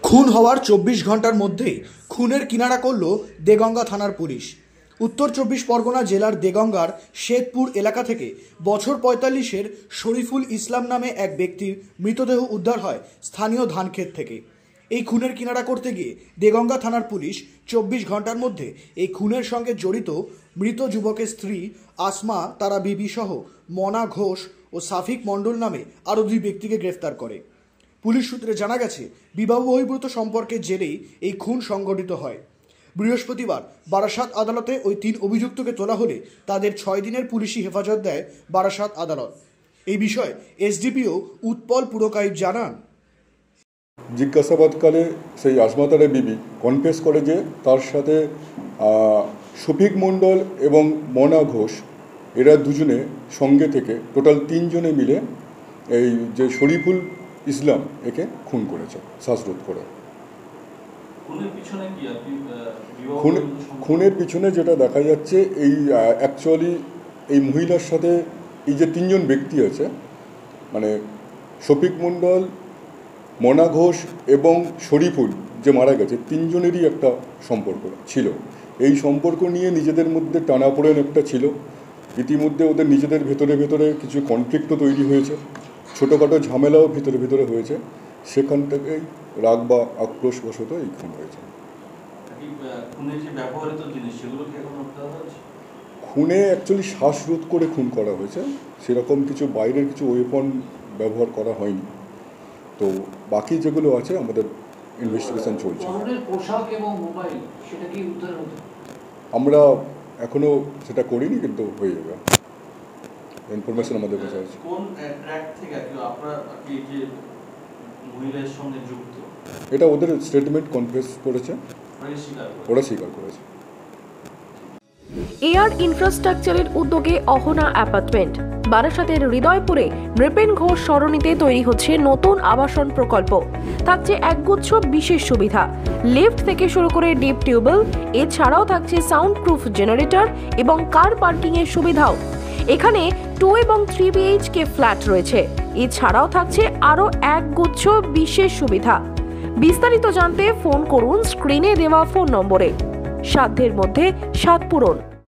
খুন হওয়ার 24 ঘন্টার মধ্যেই খুনের কিনারা করল দেগঙ্গা থানার পুলিশ। উত্তর 24 পরগনা জেলার দেগঙ্গার শেখপুর এলাকা থেকে বছর 45-এর শরীফুল ইসলাম নামে এক ব্যক্তির মৃতদেহ উদ্ধার হয় স্থানীয় ধানক্ষেত থেকে। এই খুনের কিনারা করতে গিয়ে দেগঙ্গা থানার পুলিশ 24 ঘন্টার মধ্যে এই খুনের সঙ্গে জড়িত মৃত যুবকের স্ত্রী আসমা তারা বিবি সহ মনা ঘোষ ও সাফিক মণ্ডল নামে আরও 2 ব্যক্তিকে গ্রেফতার করে। পুলিশ সূত্রে জানা গেছে, বিবাহ বহির্ভূত সম্পর্কের জেরেই এই খুন সংঘটিত হয়। বৃহস্পতিবার বারাসাত আদালতে ওই 3 অভিযুক্তকে তোলা হলে তাদের 6 দিনের পুলিশি হেফাজত দেয় বারাসাত আদালত। এই বিষয়ে এসডিপিও উৎপল পুরকাইত জানান, জিজ্ঞাসাবাদকালে সেই আসমা বিবি কনফেস করে যে তার সাথে শফিক মণ্ডল এবং মনা ঘোষ এরা দুজনে সঙ্গে থেকে টোটাল 3 জনে মিলে এই যে শরীফুল ইসলাম একে খুন করেছে শ্বাসরোধ করে। খুনের পিছনে যেটা দেখা যাচ্ছে, এই অ্যাকচুয়ালি এই মহিলার সাথে এই যে 3 জন ব্যক্তি আছে, মানে শফিক মণ্ডল, মনা ঘোষ এবং শরীফুল যে মারা গেছে, 3 জনেরই একটা সম্পর্ক ছিল। এই সম্পর্ক নিয়ে নিজেদের মধ্যে টানাপোড়েন একটা ছিল। ইতিমধ্যে ওদের নিজেদের ভেতরে কিছু কনফ্লিক্টও তৈরি হয়েছে, ছোটোখাটো ঝামেলাও ভিতরে হয়েছে। সেখান থেকেই রাগ বা আক্রোশবশত এই খুন হয়েছে। খুনে অ্যাকচুয়ালি শ্বাসরোধ করে খুন করা হয়েছে, সেরকম কিছু বাইরের কিছু ওয়েপন ব্যবহার করা হয়নি। তো বাকি যেগুলো আছে আমাদের ইনভেস্টিগেশন চলছে। আমরা এখনো সেটা করিনি, কিন্তু হয়ে যাবে। ইনফরমেশন আমাদের কাছে আছে। কোন ট্র্যাক থেকে আপনারা কি যে মহিলার সঙ্গে যুক্ত, এটা ওদের স্টেটমেন্ট কনফেস করেছে, ওরা স্বীকার করেছে। এয়ার ইনফ্রাস্ট্রাকচারের উদ্যোগে অহনা অ্যাপার্টমেন্ট বারাসাতের হৃদয়পুরে নৃপেন ঘোষ সরণিতে তৈরি হচ্ছে নতুন আবাসন প্রকল্প। থাকছে একগুচ্ছ বিশেষ সুবিধা, লিফট থেকে শুরু করে ডিপ টিউবওয়েল, এছাড়াও থাকছে সাউন্ড প্রুফ জেনারেটর এবং কার পার্কিং এর সুবিধাও। এখানে 2 এবং 3 BHK ফ্ল্যাট রয়েছে। এছাড়াও থাকছে আরও একগুচ্ছ বিশেষ সুবিধা। বিস্তারিত জানতে ফোন করুন স্ক্রিনে দেওয়া ফোন নম্বরে। সাধ্যের মধ্যে স্বাদ পূরণ।